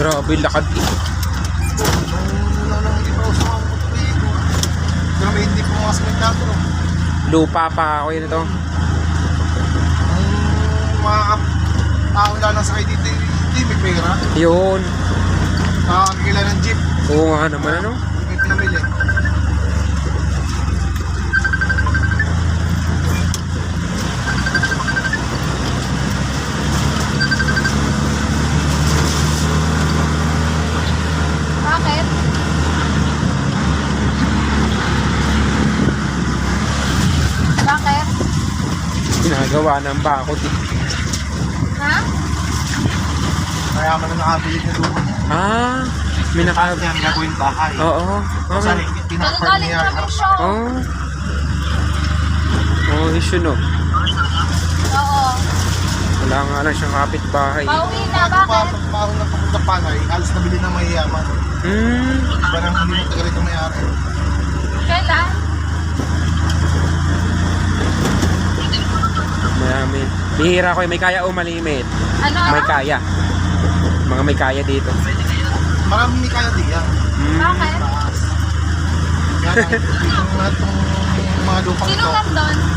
Grabe, lakad eh. Nung hindi pa uso ang motoriko. Grabe, hindi po mga sementado. Lupa pa ako yun ito. Mga tao lang sa sakay dito, hindi may pera. Yun. Nakakakila ng jeep. Oo nga naman ano. Hindi pinamili. Bakit? Bakit? Ginagawa ng bakod eh. Ha? Kaya man na nakabilig na doon. Ah, may naka... Yan, gagawin bahay. Oo. Kasi tinapar Nagagaling niya. kami siya. Oo. Oo, issue no. Oo. Wala nga lang siyang kapitbahay. Pauwi na, bakit? Parang nagpapunta panay, halos nabili ng mayayaman. Iba nang hindi mo tagal ito may-ari. Kailan? Marami. Bihira ko may kaya o malimit. Ano? May kaya. Mga may kaya dito. Marami may kaya diyan. Bakit? Taas. Yan ang itong mga lupang Sino ito. nandun?